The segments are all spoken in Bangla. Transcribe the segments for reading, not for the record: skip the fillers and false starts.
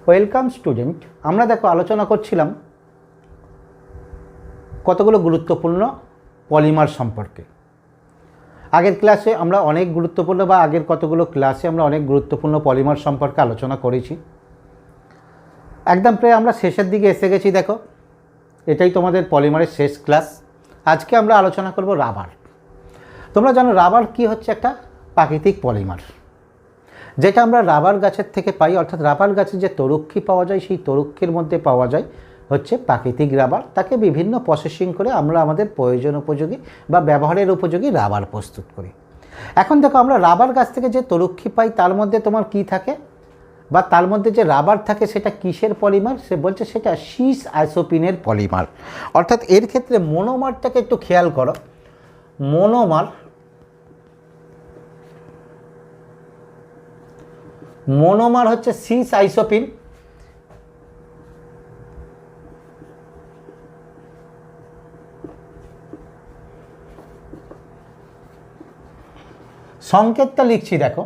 Welcome student. আমরা দেখো আলোচনা করছিলাম কতগুলো গুরুত্বপূর্ণ পলিমার সম্পর্কে। আগের ক্লাসে আমরা অনেক গুরুত্বপূর্ণ বা আগের কতগুলো ক্লাসে আমরা অনেক গুরুত্বপূর্ণ পলিমার সম্পর্কে আলোচনা করেছি। একদম প্রায় আমরা শেষের দিকে এসে গেছি। দেখো, এটাই তোমাদের পলিমারের শেষ ক্লাস। আজকে আমরা আলোচনা করব রাবার। তোমরা জানো রাবার কি হচ্ছে? একটা প্রাকৃতিক পলিমার, যেটা আমরা রাবার গাছের থেকে পাই। অর্থাৎ রাবার গাছে যে তরুক্ষী পাওয়া যায়, সেই তরুক্ষীর মধ্যে পাওয়া যায় হচ্ছে প্রাকৃতিক রাবার। তাকে বিভিন্ন প্রসেসিং করে আমরা আমাদের প্রয়োজন উপযোগী বা ব্যবহারের উপযোগী রাবার প্রস্তুত করি। এখন দেখো, আমরা রাবার গাছ থেকে যে তরুক্ষী পাই তার মধ্যে তোমার কি থাকে, বা তার মধ্যে যে রাবার থাকে সেটা কিসের পলিমার? সে বলছে সেটা সিস আইসোপিনের পলিমার। অর্থাৎ এর ক্ষেত্রে মনোমারটাকে একটু খেয়াল করো। মনোমার হচ্ছে সিস আইসোপিন। সংকেতটা লিখছি দেখো।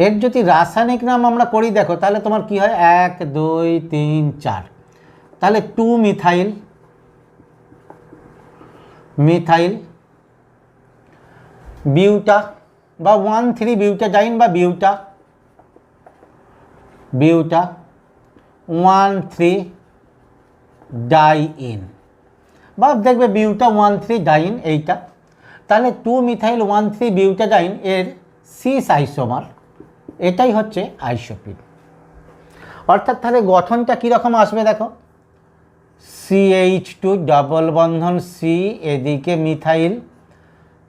এর যদি রাসায়নিক নাম আমরা করি দেখো, তাহলে তোমার কি হয়? 1 2 3 4। তাহলে 2 মিথাইল বিউটা বা 1,3 বিউটাডাইন বা বিউটা 1,3 ডাইইন বা দেখবে বিউটা 1,3 ডাইন এইটা। তাহলে 2 মিথাইল 1,3 বিউটাডাইন এর সিস আইসোমার, এটাই হচ্ছে আইসোপিন। অর্থাৎ তাহলে গঠনটা কীরকম আসবে দেখো, CH2 ডবল বন্ধন সি, এদিকে মিথাইল,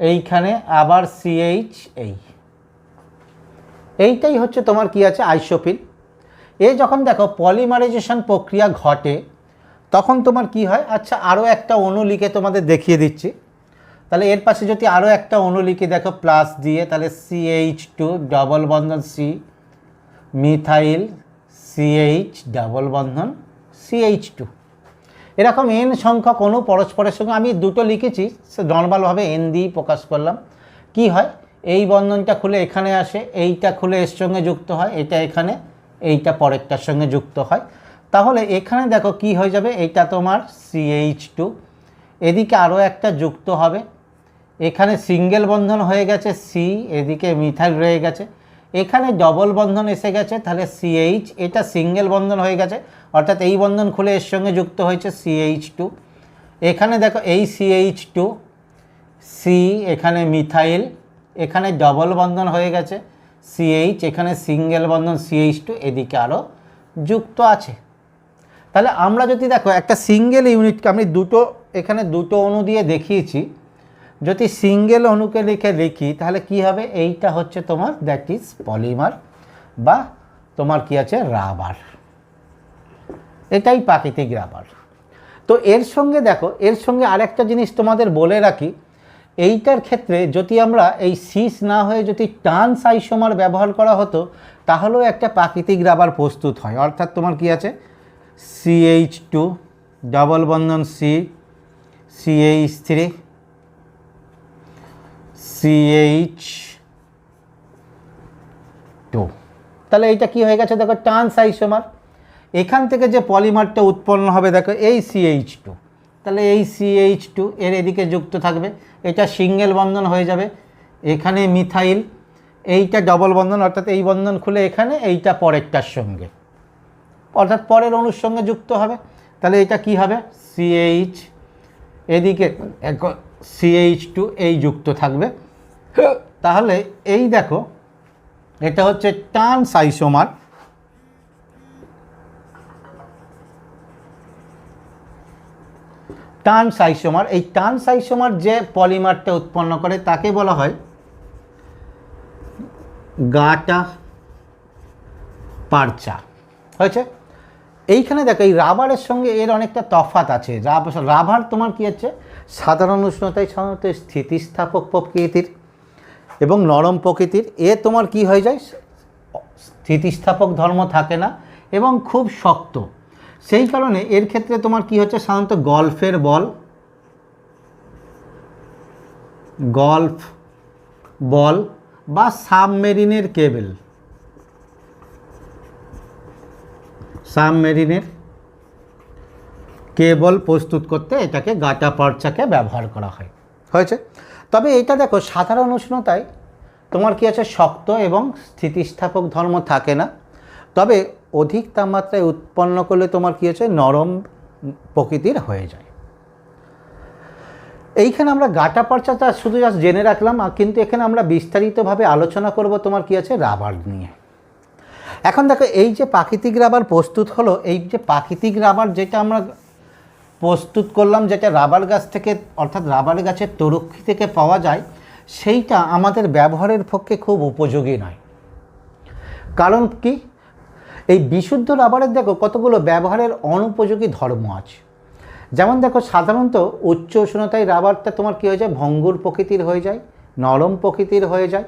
এইখানে আবার CH, এইটাই হচ্ছে তোমার কি আছে? আইসোপিন। এ যখন দেখো পলিমারাইজেশন প্রক্রিয়া ঘটে তখন তোমার কি হয়? আচ্ছা, আরও একটা অণু লিখে তোমাদের দেখিয়ে দিচ্ছি। তাহলে এর পাশে যদি আরও একটা অণু লিখে দেখো প্লাস দিয়ে, তাহলে CH2 ডবল বন্ধন সি, মিথাইল CH ডবল বন্ধন CH2। এরকম n সংখ্যক অণু পরস্পরের সঙ্গে, আমি দুটো লিখেছি, সে নর্মালভাবে n দিয়েই প্রকাশ করলাম। কি হয়? এই বন্ধনটা খুলে এখানে আসে, এইটা খুলে এর সঙ্গে যুক্ত হয়, এটা এখানে, এইটা পরেরটার সঙ্গে যুক্ত হয়। তাহলে এখানে দেখো কি হয়ে যাবে? এইটা তোমার CH2, এদিকে আরও একটা যুক্ত হবে, এখানে সিঙ্গেল বন্ধন হয়ে গেছে সি, এদিকে মিথাইল রয়ে গেছে, এখানে ডবল বন্ধন এসে গেছে, তাহলে CH, এটা সিঙ্গেল বন্ধন হয়ে গেছে, অর্থাৎ এই বন্ধন খুলে এর সঙ্গে যুক্ত হয়েছে CH2। এখানে দেখো এই CH2 সি, এখানে মিথাইল, এখানে ডবল বন্ধন হয়ে গেছে CH, এখানে সিঙ্গেল বন্ধন CH2, এদিকে আরও যুক্ত আছে। তাহলে আমরা যদি দেখো একটা সিঙ্গেল ইউনিটকে আমি এখানে দুটো অণু দিয়ে দেখিয়েছি, যদি সিঙ্গেল অণুকে লিখি তাহলে কি হবে? এইটা হচ্ছে তোমার দ্যাট ইজ পলিমার বা তোমার কি আছে? রাবার। এটাই প্রাকৃতিক রাবার। তো এর সঙ্গে দেখো, এর সঙ্গে আরেকটা জিনিস তোমাদের বলে রাখি, এইটার ক্ষেত্রে যদি আমরা এই সিস না হয়ে যদি ট্রান্স আইসোমার ব্যবহার করা হতো তাহলেও একটা প্রাকৃতিক রাবার প্রস্তুত হয়। অর্থাৎ তোমার কি আছে? CH2 ডবল বন্ধন সি, CH3 CH2। তাহলে এইটা কি হয়ে গেছে দেখো? Trans isomer. এখান থেকে যে পলিমারটা উৎপন্ন হবে দেখো, এই CH2, তাহলে এই CH2 এর এদিকে যুক্ত থাকবে, এটা সিঙ্গেল বন্ধন হয়ে যাবে, এখানে মিথাইল, এইটা ডবল বন্ধন, অর্থাৎ এই বন্ধন খুলে এখানে, এইটা পরেরটার সঙ্গে, অর্থাৎ পরের অণুর সঙ্গে যুক্ত হবে। তাহলে এটা কি হবে? CH, এদিকে CH2 এই যুক্ত থাকবে। তাহলে এই দেখো, এটা হচ্ছে ট্রান্স আইসোমার। ট্রান্স আইসোমার, এই ট্রান্স আইসোমার যে পলিমারটা উৎপন্ন করে তাকে বলা হয় গাটা পারচা। হয়েছে? এইখানে দেখো এই রাবারের সঙ্গে এর অনেকটা তফাৎ আছে। রাবার তোমার কি হচ্ছে? সাধারণ উষ্ণতায় সাধারণত স্থিতিস্থাপক প্রকৃতির এবং নরম প্রকৃতির। এ তোমার কি হয়ে যায়? স্থিতিস্থাপক ধর্ম থাকে না এবং খুব শক্ত। সেই কারণে এর ক্ষেত্রে তোমার কি হচ্ছে? সাধারণত গল্ফের বল বল বা সাবমেরিনের কেবল, সাবমেরিনের কেবল প্রস্তুত করতে এটাকে গাটা পর্চাকে ব্যবহার করা হয়। হয়েছে? তবে এটা দেখো সাধারণ উষ্ণতায় তোমার কি আছে, শক্ত এবং স্থিতিস্থাপক ধর্ম থাকে না, তবে অধিক তাপমাত্রায় উৎপন্ন করলে তোমার কি আছে, নরম প্রকৃতির হয়ে যায়। এইখানে আমরা গাটা পর্চাটা শুধু জাস্ট জেনে রাখলাম, কিন্তু এখানে আমরা বিস্তারিতভাবে আলোচনা করব তোমার কি আছে, রাবার নিয়ে। এখন দেখো এই যে প্রাকৃতিক রাবার প্রস্তুত হলো, এই যে প্রাকৃতিক রাবার যেটা আমরা প্রস্তুত করলাম, যেটা রাবার গাছ থেকে অর্থাৎ রাবার গাছের তরুক্ষী থেকে পাওয়া যায়, সেইটা আমাদের ব্যবহারের পক্ষে খুব উপযোগী নয়। কারণ কি, এই বিশুদ্ধ রাবারের দেখো কতগুলো ব্যবহারের অনুপযোগী ধর্ম আছে। যেমন দেখো সাধারণত উচ্চ উষ্ণতায় রাবারটা তোমার কী হয়ে যায়, ভঙ্গুর প্রকৃতির হয়ে যায়, নরম প্রকৃতির হয়ে যায়,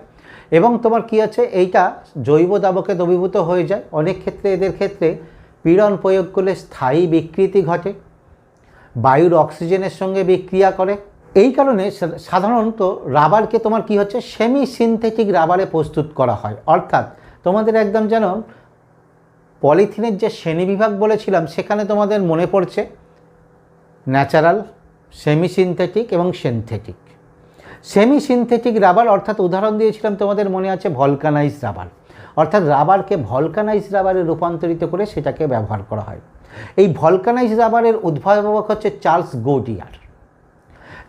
এবং তোমার কি আছে, এইটা জৈব দাবকে দ্রবীভূত হয়ে যায়। অনেক ক্ষেত্রে এদের ক্ষেত্রে পীড়ন প্রয়োগ করলে স্থায়ী বিকৃতি ঘটে, বায়ুর অক্সিজেনের সঙ্গে বিক্রিয়া করে। এই কারণে সাধারণত রাবারকে তোমার কি হচ্ছে, সেমি সিনথেটিক রাবারে প্রস্তুত করা হয়। অর্থাৎ তোমাদের একদম যেন পলিথিনের যে শ্রেণীবিভাগ বলেছিলাম, সেখানে তোমাদের মনে পড়ছে ন্যাচারাল, সেমি সিনথেটিক এবং সিনথেটিক। সেমি সিনথেটিক রাবার অর্থাৎ উদাহরণ দিয়েছিলাম তোমাদের মনে আছে ভলকানাইজ রাবার, অর্থাৎ রাবারকে ভলকানাইজ রাবারে রূপান্তরিত করে সেটাকে ব্যবহার করা হয়। এই ভলকানাইজ রাবারের উদ্ভাবক হচ্ছে চার্লস গোডিয়ার।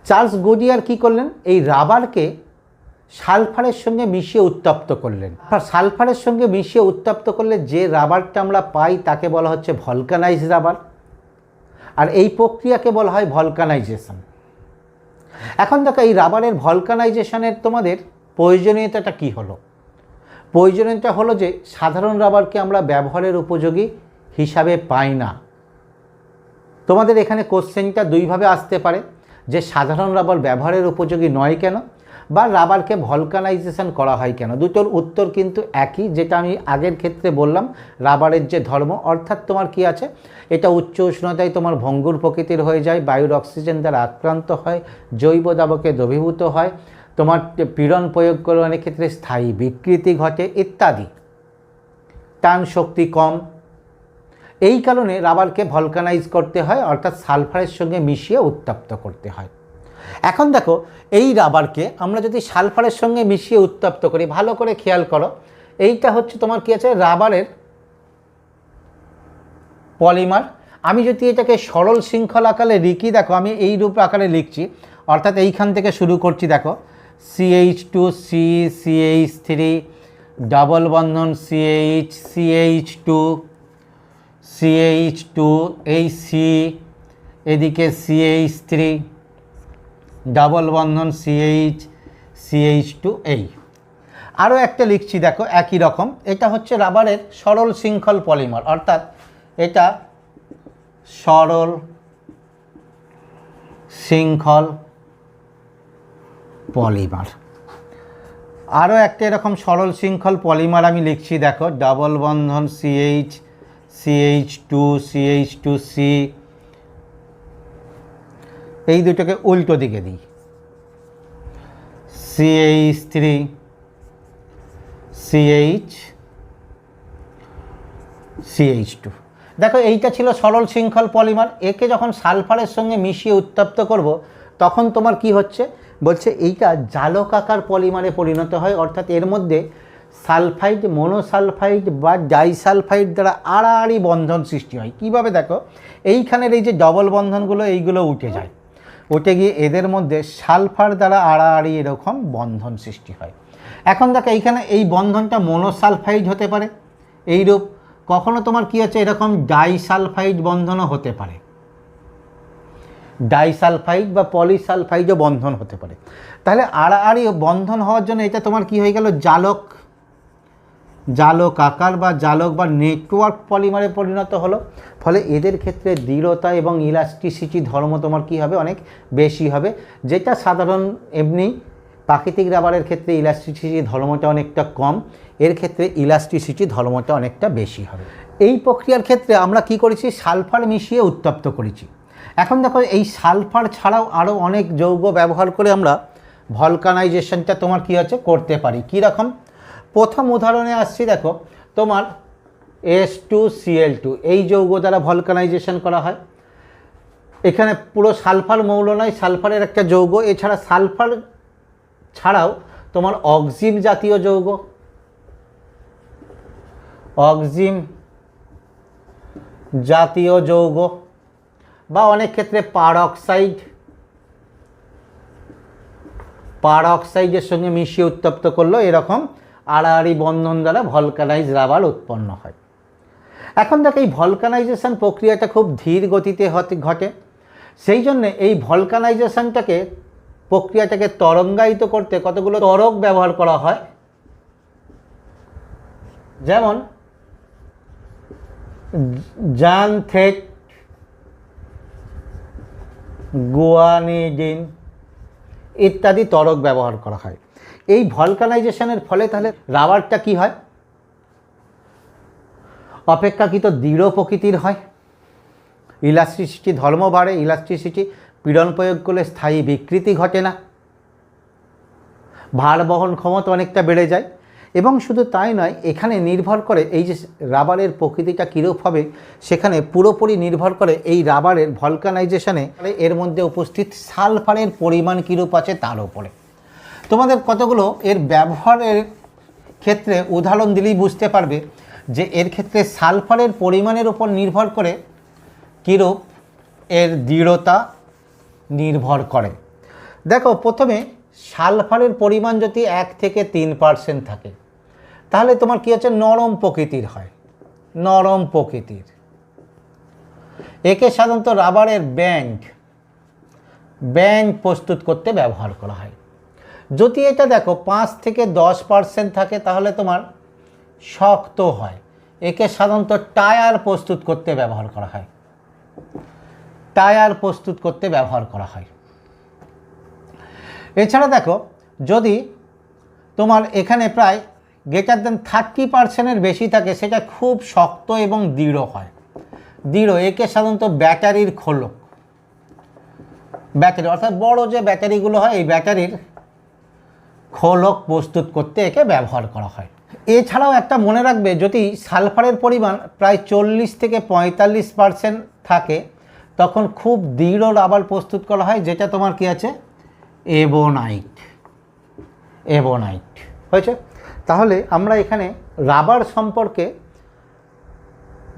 চার্লস গোডিয়ার কী করলেন, এই রাবারকে সালফারের সঙ্গে মিশিয়ে উত্তপ্ত করলেন। আর সালফারের সঙ্গে মিশিয়ে উত্তপ্ত করলে যে রাবারটা আমরা পাই তাকে বলা হচ্ছে ভলকানাইজ রাবার, আর এই প্রক্রিয়াকে বলা হয় ভলকানাইজেশন। এখন দেখো এই রাবারের ভলকানাইজেশনের তোমাদের প্রয়োজনীয়তাটা কি হলো? প্রয়োজনীয়তা হলো যে সাধারণ রাবারকে আমরা ব্যবহারের উপযোগী হিসাবে পাই না। তোমাদের এখানে কোশ্চেনটা দুইভাবে আসতে পারে, যে সাধারণ রাবার ব্যবহারের উপযোগী নয় কেন, বা রাবারকে ভলকানাইজেশন করা হয় কেন। দুটোর উত্তর কিন্তু একই, যেটা আমি আগের ক্ষেত্রে বললাম, রাবারের যে ধর্ম, অর্থাৎ তোমার কি আছে, এটা উচ্চ উষ্ণতায় তোমার ভঙ্গুর প্রকৃতির হয়ে যায়, বায়ুর অক্সিজেন দ্বারা আক্রান্ত হয়, জৈব দাবকে দ্রবীভূত হয়, তোমার পীড়ন প্রয়োগ করে অনেক ক্ষেত্রে স্থায়ী বিকৃতি ঘটে ইত্যাদি, টান শক্তি কম। এই কারণে রাবারকে ভলকানাইজ করতে হয়, অর্থাৎ সালফারের সঙ্গে মিশিয়ে উত্তপ্ত করতে হয়। এখন দেখো এই রাবারকে আমরা যদি সালফারের সঙ্গে মিশিয়ে উত্তপ্ত করি, ভালো করে খেয়াল করো, এইটা হচ্ছে তোমার কি আছে, রাবারের পলিমার। আমি যদি এটাকে সরল শৃঙ্খল আকারে লিখি, দেখো আমি এই রূপ আকারে লিখছি, অর্থাৎ এইখান থেকে শুরু করছি। দেখো CH2C CH3 ডাবল বন্ধন CH2 এই C, এদিকে CH3 ডাবল বন্ধন CH2 এই আরও একটা লিখছি, দেখো একই রকম। এটা হচ্ছে রাবারের সরল শৃঙ্খল পলিমার, অর্থাৎ এটা সরল শৃঙ্খল পলিমার। আরও একটা এরকম সরল শৃঙ্খল পলিমার আমি লিখছি, দেখো ডাবল বন্ধন CH2C, এই দুটোকে উল্টো দিকে দিই, CH3 CH2। দেখো এইটা ছিল সরল শৃঙ্খল পলিমার। একে যখন সালফারের সঙ্গে মিশিয়ে উত্তপ্ত করব, তখন তোমার কি হচ্ছে, বলছে এইটা জালকাকার পলিমারে পরিণত হয়, অর্থাৎ এর মধ্যে সালফাইড, মনোসালফাইড বা ডাইসালফাইড দ্বারা আড়াআড়ি বন্ধন সৃষ্টি হয়। কিভাবে, দেখো এইখানের এই যে ডবল বন্ধনগুলো, এইগুলো উঠে যায়, উঠে গিয়ে এদের মধ্যে সালফার দ্বারা আড়াআড়ি এরকম বন্ধন সৃষ্টি হয়। এখন দেখো এইখানে এই বন্ধনটা মনোসালফাইড হতে পারে এইরূপ, কখনো তোমার কি হচ্ছে এরকম ডাইসালফাইড বন্ধনও হতে পারে, ডাইসালফাইড বা পলিসালফাইডও বন্ধন হতে পারে। তাহলে আড়াআড়ি বন্ধন হওয়ার জন্য এটা তোমার কি হয়ে গেল, জালক আকার বা জালক বা নেটওয়ার্ক পলিমারে পরিণত হলো। ফলে এদের ক্ষেত্রে দৃঢ়তা এবং ইলাস্টিসিটি ধর্ম তোমার কি হবে, অনেক বেশি হবে, যেটা সাধারণ এমনি প্রাকৃতিক রাবারের ক্ষেত্রে ইলাস্টিসিটি ধর্মটা অনেকটা কম, এর ক্ষেত্রে ইলাস্টিসিটি ধর্মটা অনেকটা বেশি হবে। এই প্রক্রিয়ার ক্ষেত্রে আমরা কি করেছি, সালফার মিশিয়ে উত্তপ্ত করেছি। এখন দেখো এই সালফার ছাড়াও আরও অনেক যৌগ ব্যবহার করে আমরা ভলকানাইজেশনটা তোমার কী হচ্ছে করতে পারি। কীরকম? প্রথম উদাহরণে আসছি, দেখো তোমার H2Cl2 এই যৌগ দ্বারা ভলকানাইজেশন করা হয়। এখানে পুরো সালফার মৌল নয়, সালফারের একটা যৌগ। এছাড়া সালফার ছাড়াও তোমার অক্সিম জাতীয় যৌগ, অক্সিম জাতীয় যৌগ বা অনেক ক্ষেত্রে পারঅক্সাইডের সঙ্গে মিশিয়ে উত্তপ্ত করলো, এরকম আড়াআড়ি বন্ধন দ্বারা ভলকানাইজ রাবার উৎপন্ন হয়। এখন দেখো এই ভলকানাইজেশন প্রক্রিয়াটা খুব ধীর গতিতে ঘটে, সেই জন্যে এই ভলকানাইজেশনটাকে প্রক্রিয়াটাকে তরঙ্গায়িত করতে কতগুলো ত্বরক ব্যবহার করা হয়, যেমন জানথেট, গুয়ানিডিন ইত্যাদি ত্বরক ব্যবহার করা হয়। এই ভলকানাইজেশনের ফলে তাহলে রাবারটা কি হয়? অপেক্ষাকৃত দৃঢ় প্রকৃতির হয়, ইলাস্ট্রিসিটি ধর্ম বাড়ে, ইলাস্ট্রিসিটি পীড়ন প্রয়োগ করলে স্থায়ী বিকৃতি ঘটে না, ভার বহন ক্ষমতা অনেকটা বেড়ে যায়। এবং শুধু তাই নয়, এখানে নির্ভর করে এই যে রাবারের প্রকৃতিটা কীরূপ হবে, সেখানে পুরোপুরি নির্ভর করে এই রাবারের ভলকানাইজেশনে এর মধ্যে উপস্থিত সালফারের পরিমাণ কীরূপ আছে তার উপরে। তোমাদের কতগুলো এর ব্যবহারের ক্ষেত্রে উদাহরণ দিলেই বুঝতে পারবে যে এর ক্ষেত্রে সালফারের পরিমাণের উপর নির্ভর করে কীরূপ এর দৃঢ়তা নির্ভর করে। দেখো প্রথমে সালফারের পরিমাণ যদি 1 থেকে 3% থাকে, তাহলে তোমার কী হচ্ছে? নরম প্রকৃতির হয়, নরম প্রকৃতির। একে সাধারণত রাবারের ব্যান্ড প্রস্তুত করতে ব্যবহার করা হয়। যদি এটা দেখো 5 থেকে 10% থাকে, তাহলে তোমার শক্ত হয়। একে সাধারণত টায়ার প্রস্তুত করতে ব্যবহার করা হয়, টায়ার প্রস্তুত করতে ব্যবহার করা হয়। এছাড়া দেখো যদি তোমার এখানে প্রায় গ্রেটার দেন 30%-এর বেশি থাকে, সেটা খুব শক্ত এবং দৃঢ় হয়, দৃঢ়। একে সাধারণত ব্যাটারির খোলক, ব্যাটারি অর্থাৎ বড় যে ব্যাটারিগুলো হয়, এই ব্যাটারির খোলক প্রস্তুত করতে একে ব্যবহার করা হয়। এছাড়াও একটা মনে রাখবে, যদি সালফারের পরিমাণ প্রায় 40 থেকে 45% থাকে, তখন খুব দৃঢ় রাবার প্রস্তুত করা হয়, যেটা তোমার কি আছে? এবোনাইট হয়েছে। তাহলে আমরা এখানে রাবার সম্পর্কে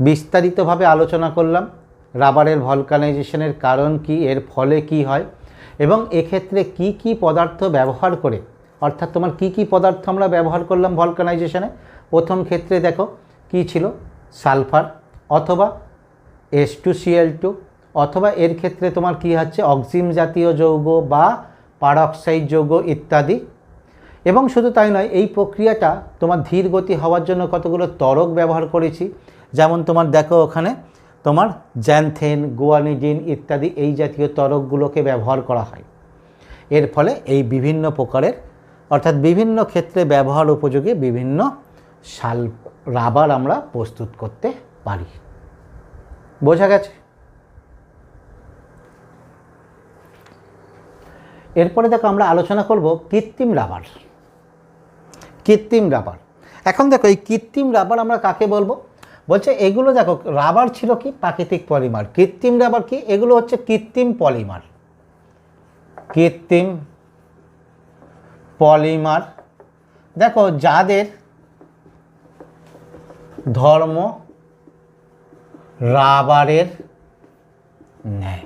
বিস্তারিতভাবে আলোচনা করলাম। রাবারের ভলকানাইজেশনের কারণ কি, এর ফলে কি হয়, এবং এক্ষেত্রে কি কি পদার্থ ব্যবহার করে, অর্থাৎ তোমার কি কি পদার্থ আমরা ব্যবহার করলাম ভলকানাইজেশনে। প্রথম ক্ষেত্রে দেখো কি ছিল? সালফার অথবা H2Cl2, অথবা এর ক্ষেত্রে তোমার কি হচ্ছে? অক্সিম জাতীয় যৌগ বা পারঅক্সাইড যৌগ ইত্যাদি। এবং শুধু তাই নয়, এই প্রক্রিয়াটা তোমার ধীর গতি হওয়ার জন্য কতগুলো ত্বরক ব্যবহার করেছি, যেমন তোমার দেখো ওখানে তোমার জ্যানথেন, গুয়ানিডিন ইত্যাদি এই জাতীয় ত্বরকগুলোকে ব্যবহার করা হয়। এর ফলে এই বিভিন্ন প্রকারের, অর্থাৎ বিভিন্ন ক্ষেত্রে ব্যবহার উপযোগী বিভিন্ন রাবার আমরা প্রস্তুত করতে পারি। বোঝা গেছে? এরপরে দেখো আমরা আলোচনা করব কৃত্রিম রাবার। কৃত্রিম রাবার, এখন দেখো এই কৃত্রিম রাবার আমরা কাকে বলবো? বলছে এগুলো দেখো, রাবার ছিল কি? প্রাকৃতিক পলিমার। কৃত্রিম রাবার কি? এগুলো হচ্ছে কৃত্রিম পলিমার। কৃত্রিম পলিমার দেখো যাদের ধর্ম রাবারের ন্যায়,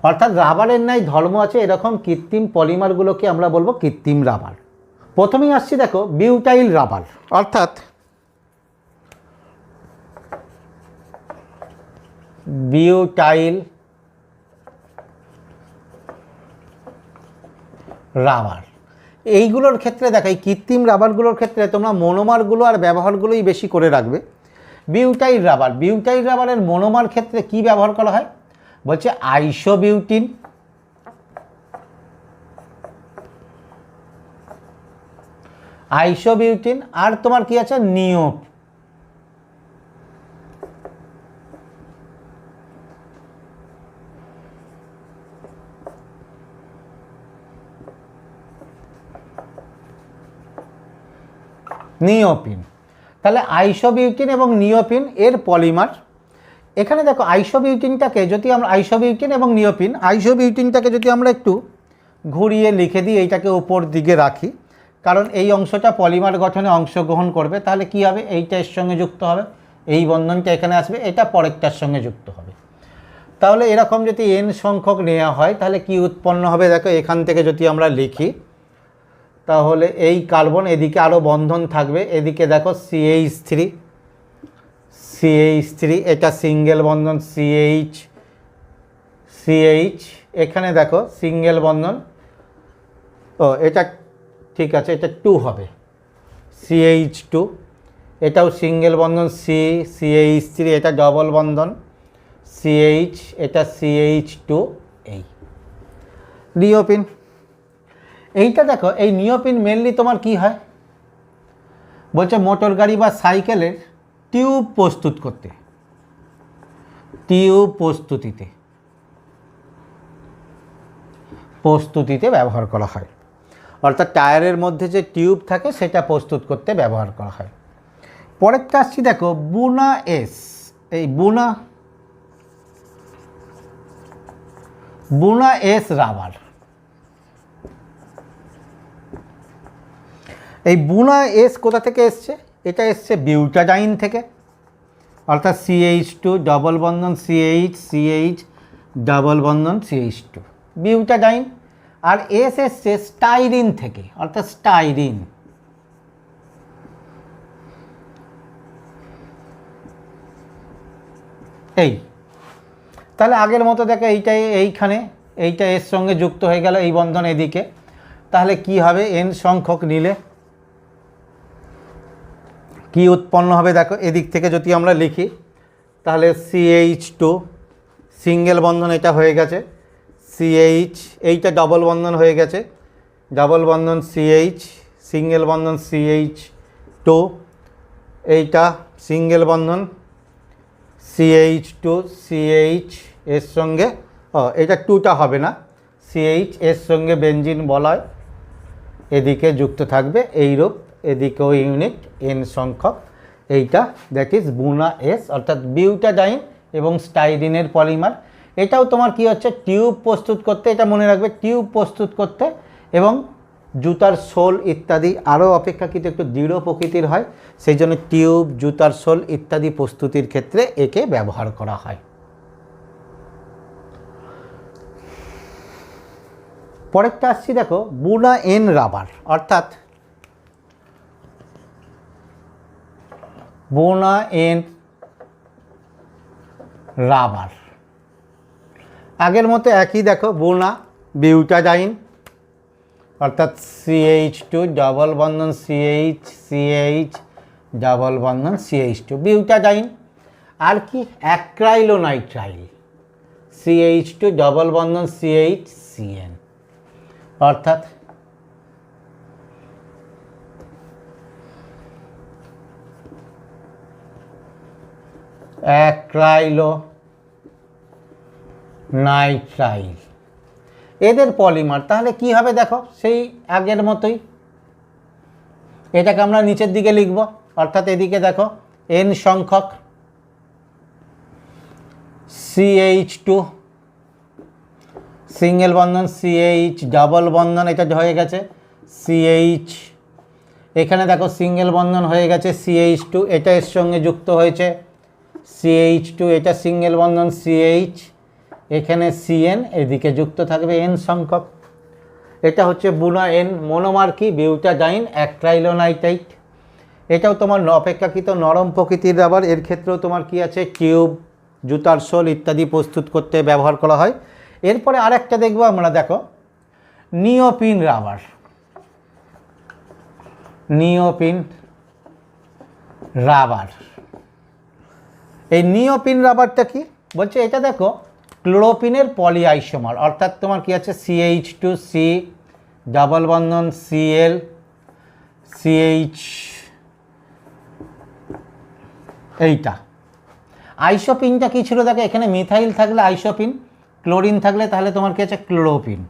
অর্থাৎ রাবারের ন্যায় ধর্ম আছে, এরকম কৃত্রিম পলিমারগুলোকে আমরা বলবো কৃত্রিম রাবার। প্রথমেই আসছি দেখো বিউটাইল রাবার, অর্থাৎ বিউটাইল রাবার। এইগুলোর ক্ষেত্রে দেখো, এই কৃত্রিম রাবারগুলোর ক্ষেত্রে তোমরা মনোমারগুলো আর ব্যবহারগুলোই বেশি করে রাখবে। বিউটাইল রাবার, বিউটাইল রাবারের মনোমার ক্ষেত্রে কি ব্যবহার করা হয়? বলছে আইসোবিউটিন, আইসোবিউটিন আর তোমার কি আছে? নিওপ। নিওপিন। তাহলে আইসোবিউটিন এবং নিওপিন এর পলিমার। এখানে দেখো আইসোবিউটিনটাকে যদি আমরা আইসোবিউটিন এবং নিওপিন, আইসোবিউটিনটাকে যদি আমরা একটু ঘুরিয়ে লিখে দিই, এইটাকে উপর দিকে রাখি, কারণ এই অংশটা পলিমার গঠনে অংশগ্রহণ করবে, তাহলে কি হবে, এইটা এর সঙ্গে যুক্ত হবে, এই বন্ধনটা এখানে আসবে, এটা পরেরটার সঙ্গে যুক্ত হবে। তাহলে এরকম যদি n সংখ্যক নেওয়া হয় তাহলে কি উৎপন্ন হবে, দেখো এখান থেকে যদি আমরা লিখি তাহলে এই কার্বন এদিকে আরও বন্ধন থাকবে, এদিকে দেখো CH3 এটা সিঙ্গেল বন্ধন CH, এখানে দেখো সিঙ্গেল বন্ধন, ও এটা ঠিক আছে, এটা 2 হবে CH2, এটাও সিঙ্গেল বন্ধন CH3, এটা ডবল বন্ধন CH, এটা CH2, এই নিওপিন। এইটা দেখো, এই নিওপিন মেনলি তোমার কি হয় বলছে মোটর গাড়ি বা সাইকেলের টিউব প্রস্তুত করতে, টিউব প্রস্তুতিতে ব্যবহার করা হয়, অর্থাৎ টায়ারের মধ্যে যে টিউব থাকে সেটা প্রস্তুত করতে ব্যবহার করা হয়। পরেরটা আসছি দেখো বুনা এস। এই বুনা এস রাবার। এই বুনা এস কোথা থেকে এসছে, এটা এসছে বিউটাডাইন থেকে, অর্থাৎ CH2 ডবল বন্ধন CH ডবল বন্ধন CH2 বিউটাডাইন। আর এস এসছে স্টাইরিন থেকে, অর্থাৎ স্টাইরিন। এই তাহলে আগের মতো দেখো এইটাই, এইখানে এইটা এর সঙ্গে যুক্ত হয়ে গেল এই বন্ধন এদিকে, তাহলে কি হবে n সংখ্যক নিলে কি উৎপন্ন হবে, দেখো এদিক থেকে যদি আমরা লিখি তাহলে CH2 সিঙ্গেল বন্ধন এটা হয়ে গেছে CH, এইটা ডবল বন্ধন হয়ে গেছে, ডবল বন্ধন CH, সিঙ্গেল বন্ধন CH2, এইটা সিঙ্গেল বন্ধন CH2 CH এর সঙ্গে, এটা 2টা হবে না, CH এর সঙ্গে বেঞ্জিন বলয় এদিকে যুক্ত থাকবে, এইরূপ এদিকেও ইউনিট n সংখ্যক। এইটা দ্যাট ইজ বুনা এস, অর্থাৎ বিউটাডাইন এবং স্টাইরিনের পলিমার। এটাও তোমার কি হচ্ছে টিউব প্রস্তুত করতে, এটা মনে রাখবে, টিউব প্রস্তুত করতে এবং জুতার সোল ইত্যাদি আরও অপেক্ষাকৃত একটু দৃঢ় প্রকৃতির হয়, সেই জন্য টিউব, জুতার সোল ইত্যাদি প্রস্তুতির ক্ষেত্রে একে ব্যবহার করা হয়। পরেরটা আসছি দেখো বুনা এন রাবার, অর্থাৎ বুনা এন রাবার। আগের মতো একই দেখো, বুনা বিউটাডাইন, অর্থাৎ CH2 ডবল বন্ধন CH ডবল বন্ধন CH2 বিউটাডাইন। আর কি অ্যাক্রাইলোনাইট্রাইল CH2 ডবল বন্ধন CN, অর্থাৎ অ্যাক্রাইলোনাইট্রাইল এদের পলিমার। তাহলে কি হবে দেখো, সেই আগের মতোই, এটাকে আমরা নিচের দিকে লিখব, অর্থাৎ এদিকে দেখো n সংখ্যক CH2 সিঙ্গেল বন্ধন CH ডাবল বন্ধন, এটা হয়ে গেছে CH, এখানে দেখো সিঙ্গেল বন্ধন হয়ে গেছে CH2, এটা এর সঙ্গে যুক্ত হয়েছে CH2, এটা সিঙ্গেল বন্ধন CH, এখানে CN, এদিকে যুক্ত থাকবে n সংখ্যক। এটা হচ্ছে বুনা n। মনোমার কি বিউটাডাইন অ্যাক্রাইলোনাইট্রাইট। এটাও তোমার অপেক্ষাকৃত নরম প্রকৃতির রাবার, এর ক্ষেত্রেও তোমার কি আছে টিউব, জুতার সোল ইত্যাদি প্রস্তুত করতে ব্যবহার করা হয়। এরপরে আরেকটা দেখবো আমরা, দেখো নিওপিন রাবার। নিওপিন রাবার, এই নিওপিন রাবারটা কি বলছে, এটা দেখো ক্লোরোপিনের পলিআইসোমার, অর্থাৎ তোমার কি আছে CH2C ডাবল বন্ধন Cl CH, এইটা আইসোপিনটা কি ছিল দেখো, এখানে মিথাইল থাকলে আইসোপিন, ক্লোরিন থাকলে তাহলে তোমার কি আছে ক্লোরোপিন।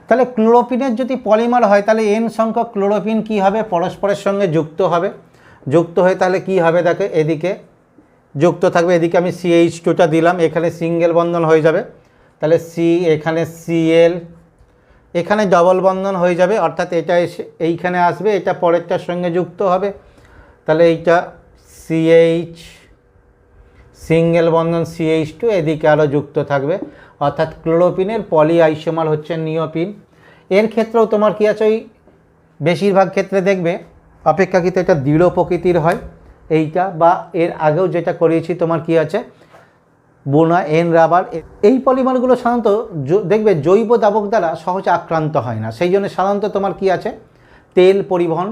তাহলে ক্লোরোফিনের যদি পলিমার হয় তাহলে এন সংখ্যক ক্লোরোফিন কি হবে, পরস্পরের সঙ্গে যুক্ত হবে, যুক্ত হয়ে তাহলে কি হবে দেখো এদিকে যুক্ত থাকবে, এদিকে আমি CH2টা দিলাম, এখানে সিঙ্গেল বন্ধন হয়ে যাবে, তাহলে সি এখানে Cl, এখানে ডবল বন্ধন হয়ে যাবে, অর্থাৎ এটা এসে এইখানে আসবে, এটা পরেরটার সঙ্গে যুক্ত হবে, তাহলে এইটা CH সিঙ্গেল বন্ধন CH2, এদিকে আরও যুক্ত থাকবে, অর্থাৎ ক্লোরোফিনের পলি আইসোমার হচ্ছে নিওপিন। এর ক্ষেত্রেও তোমার কী আছে, ওই বেশিরভাগ ক্ষেত্রে দেখবে অপেক্ষাকৃত এটা দৃঢ় প্রকৃতির হয় এইটা, বা এর আগেও যেটা করিয়েছি তোমার কি আছে বোনা এন রাবার। এই পলিমারগুলো সাধারণত দেখবে জৈব দাবক দ্বারা সহজে আক্রান্ত হয় না, সেই জন্য সাধারণত তোমার কি আছে তেল পরিবহন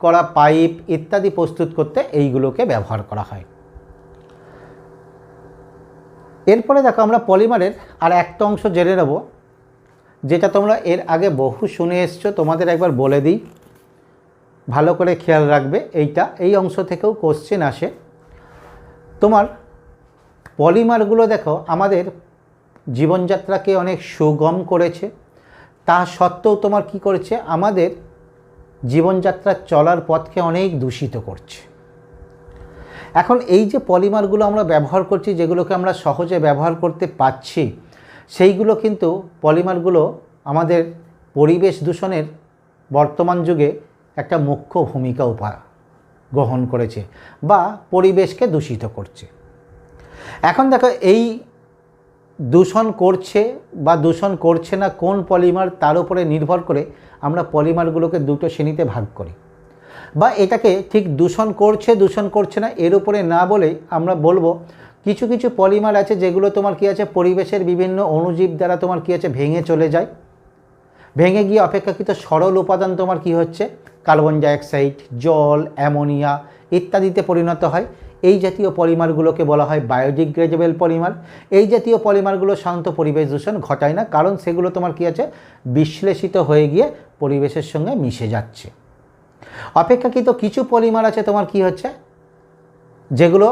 করা পাইপ ইত্যাদি প্রস্তুত করতে এইগুলোকে ব্যবহার করা হয়। এরপরে দেখো আমরা পলিমারের আর একটা অংশ জেনে নেব, যেটা তোমরা এর আগে বহু শুনে এসছো, তোমাদের একবার বলে দিই, ভালো করে খেয়াল রাখবে। এই অংশ থেকেও কোশ্চেন আসে। তোমার পলিমারগুলো দেখো আমাদের জীবনযাত্রাকে অনেক সুগম করেছে, তা সত্ত্বেও তোমার কি করেছে, আমাদের জীবনযাত্রা চলার পথকে অনেক দূষিত করছে। এখন এই যে পলিমারগুলো আমরা ব্যবহার করছি, যেগুলোকে আমরা সহজে ব্যবহার করতে পারছি, সেইগুলো কিন্তু পলিমারগুলো আমাদের পরিবেশ দূষণের বর্তমান যুগে একটা মুখ্য ভূমিকা গ্রহণ করেছে বা পরিবেশকে দূষিত করছে। এখন দেখো এই দূষণ করছে বা দূষণ করছে না কোন পলিমার, তার উপরে নির্ভর করে আমরা পলিমারগুলোকে দুটো শ্রেণীতে ভাগ করি, বা এটাকে ঠিক দূষণ করছে না এর উপরে না বলে আমরা বলবো কিছু কিছু পলিমার আছে যেগুলো তোমার কি আছে পরিবেশের বিভিন্ন অণুজীব দ্বারা তোমার কি আছে ভেঙে চলে যায়, ভেঙে গিয়ে অপেক্ষাকৃত সরল উপাদান তোমার কি হচ্ছে কার্বন ডাইঅক্সাইড, জল, অ্যামোনিয়া ইত্যাদিতে পরিণত হয়। এই জাতীয় পলিমারগুলোকে বলা হয় বায়োডিগ্রেডেবল পলিমার। এই জাতীয় পলিমারগুলো সাধারণত পরিবেশ দূষণ ঘটায় না, কারণ সেগুলো তোমার কি আছে বিশ্লেষিত হয়ে গিয়ে পরিবেশের সঙ্গে মিশে যাচ্ছে। অপেক্ষাকৃত কিছু পলিমার আছে তোমার কি হচ্ছে যেগুলো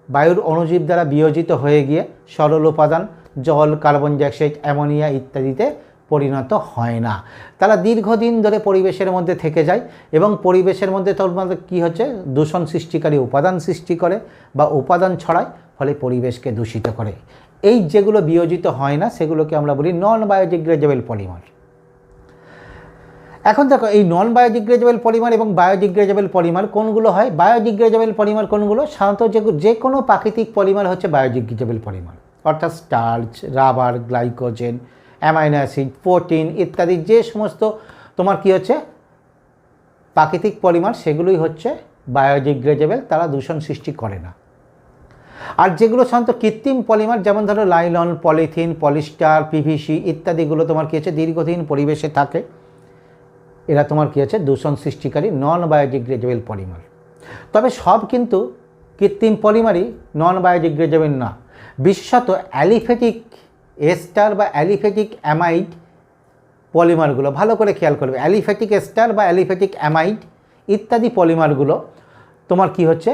বায়ুর অণুজীব দ্বারা বিয়োজিত হয়ে গিয়ে সরল উপাদান জল, কার্বন ডাইঅক্সাইড, অ্যামোনিয়া ইত্যাদিতে পরিণত হয় না, তারা দীর্ঘদিন ধরে পরিবেশের মধ্যে থেকে যায় এবং পরিবেশের মধ্যে তোমাদের কী হচ্ছে দূষণ সৃষ্টিকারী উপাদান সৃষ্টি করে বা উপাদান ছড়ায়, ফলে পরিবেশকে দূষিত করে। এই যেগুলো বিয়োজিত হয় না সেগুলোকে আমরা বলি নন বায়োডিগ্রেডেবল পলিমার। এখন দেখো এই নন বায়োডিগ্রেডেবল পলিমার এবং বায়োডিগ্রেডেবল পলিমার কোনগুলো হয়, বায়োডিগ্রেডেবল পলিমার কোনগুলো, সাধারণত যে কোনো প্রাকৃতিক পলিমার হচ্ছে বায়োডিগ্রেডেবল পলিমার, অর্থাৎ starch, rubber, glycogen, amino acid, protein ইত্যাদি যে সমস্ত তোমার কি হচ্ছে প্রাকৃতিক পলিমার সেগুলোই হচ্ছে বায়োডিগ্রেডেবল, তারা দূষণ সৃষ্টি করে না। আর যেগুলো সাধারণত কৃত্রিম পলিমার যেমন ধরো লাইলন, পলিথিন, পলিস্টার, পিভিসি ইত্যাদিগুলো তোমার কি হচ্ছে দীর্ঘদিন পরিবেশে থাকে, এরা তোমার কি আছে দূষণ সৃষ্টিকারী নন বায়োডিগ্রেডেবল পলিমার। তবে সব কিন্তু কৃত্রিম পলিমারই নন বায়োডিগ্রেডেবল না, বিশেষত অ্যালিফেটিক এস্টার বা অ্যালিফেটিক অ্যামাইড পলিমারগুলো ভালো করে খেয়াল করবে, অ্যালিফেটিক এস্টার বা অ্যালিফেটিক অ্যামাইড ইত্যাদি পলিমারগুলো তোমার কি হচ্ছে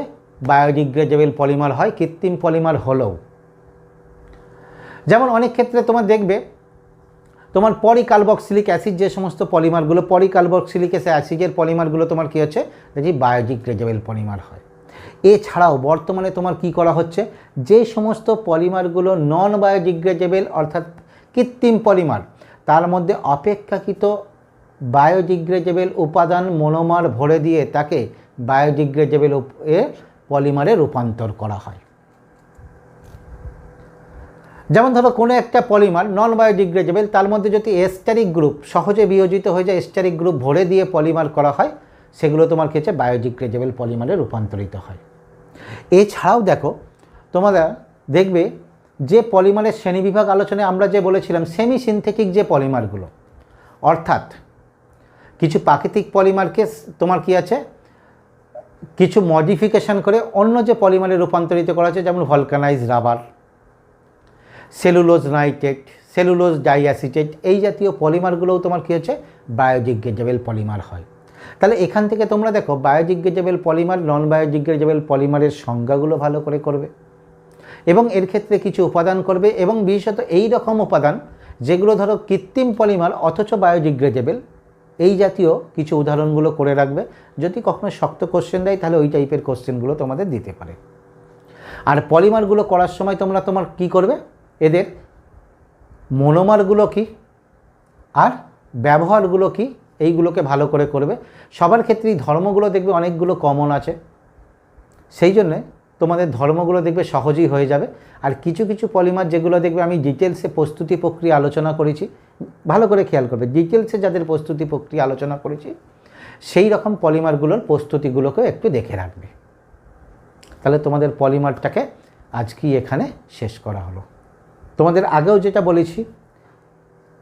বায়োডিগ্রেডেবল পলিমার হয় কৃত্রিম পলিমার হলেও। যেমন অনেক ক্ষেত্রে তোমার দেখবে তোমার পলিকার্বক্সিলিক অ্যাসিড যে সমস্ত পলিমারগুলো পলিকার্বক্সিলিক অ্যাসিডের পলিমারগুলো তোমার কি হচ্ছে দেখি বায়োডিগ্রেডেবল পলিমার হয়। এছাড়াও বর্তমানে তোমার কি করা হচ্ছে যে সমস্ত পলিমারগুলো নন বায়োডিগ্রেডেবল অর্থাৎ কৃত্রিম পলিমার তার মধ্যে অপেক্ষাকৃত বায়োডিগ্রেডেবল উপাদান মনোমার ভরে দিয়ে তাকে বায়োডিগ্রেডেবল পলিমারে রূপান্তর করা হয়। যেমন ধরো কোনো একটা পলিমার নন বায়োডিগ্রেডেবল তার মধ্যে যদি এস্টারিক গ্রুপ সহজে বিয়োজিত হয়ে যায়, এস্টারিক গ্রুপ ভরে দিয়ে পলিমার করা হয়, সেগুলো তোমার ক্ষেত্রে বায়োডিগ্রেডেবল পলিমারে রূপান্তরিত হয়। এছাড়াও দেখো তোমরা দেখবে যে পলিমারের শ্রেণীবিভাগ আলোচনায় আমরা যে বলেছিলাম সেমি সিনথেটিক যে পলিমারগুলো, অর্থাৎ কিছু প্রাকৃতিক পলিমারকে তোমার কি আছে কিছু মডিফিকেশান করে অন্য যে পলিমারে রূপান্তরিত করা হচ্ছে, যেমন vulcanise rubber, cellulose nitrate, cellulose diacetate, এই জাতীয় পলিমারগুলোও তোমার কী হচ্ছে বায়োডিগ্রেডেবল পলিমার হয়। তাহলে এখান থেকে তোমরা দেখো বায়োডিগ্রেডেবল পলিমার নন বায়োডিগ্রেডেবল পলিমারের সংজ্ঞাগুলো ভালো করে করবে এবং এর ক্ষেত্রে কিছু উপাদান করবে এবং বিশেষত এই রকম উপাদান যেগুলো ধরো কৃত্রিম পলিমার অথচ বায়োডিগ্রেডেবল, এই জাতীয় কিছু উদাহরণগুলো করে রাখবে। যদি কখনো শক্ত কোশ্চেন দেয় তাহলে ওই টাইপের কোশ্চেনগুলো তোমাদের দিতে পারে। আর পলিমারগুলো করার সময় তোমার কি করবে, এদের মনোমারগুলো কি আর ব্যবহারগুলো কি এইগুলোকে ভালো করে করবে। সবার ক্ষেত্রেই ধর্মগুলো দেখবে অনেকগুলো কমন আছে, সেই জন্যে তোমাদের ধর্মগুলো দেখবে সহজেই হয়ে যাবে। আর কিছু কিছু পলিমার যেগুলো দেখবে আমি ডিটেলসে প্রস্তুতি প্রক্রিয়া আলোচনা করেছি, ভালো করে খেয়াল করবে, ডিটেলসে যাদের প্রস্তুতি প্রক্রিয়া আলোচনা করেছি সেই রকম পলিমারগুলোর প্রস্তুতিগুলোকেও একটু দেখে রাখবে। তাহলে তোমাদের পলিমারটাকে আজকেই এখানে শেষ করা হলো। তোমাদের আগেও যেটা বলেছি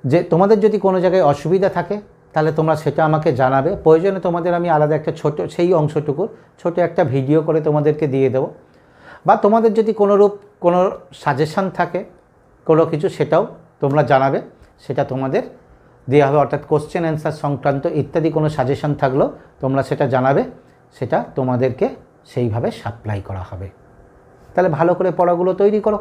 যে তোমাদের যদি কোনো জায়গায় অসুবিধা থাকে তাহলে তোমরা সেটা আমাকে জানাবে, প্রয়োজনে তোমাদের আমি আলাদা একটা ছোট সেই অংশটুকুর ছোট একটা ভিডিও করে তোমাদেরকে দিয়ে দেবো। বা তোমাদের যদি কোনো সাজেশান থাকে কোনো কিছু, সেটাও তোমরা জানাবে, সেটা তোমাদের দেওয়া হবে। অর্থাৎ কোশ্চেন অ্যান্সার সংক্রান্ত ইত্যাদি কোনো সাজেশান থাকলেও তোমরা সেটা জানাবে, সেটা তোমাদেরকে সেইভাবে সাপ্লাই করা হবে। তাহলে ভালো করে পড়াগুলো তৈরি করো।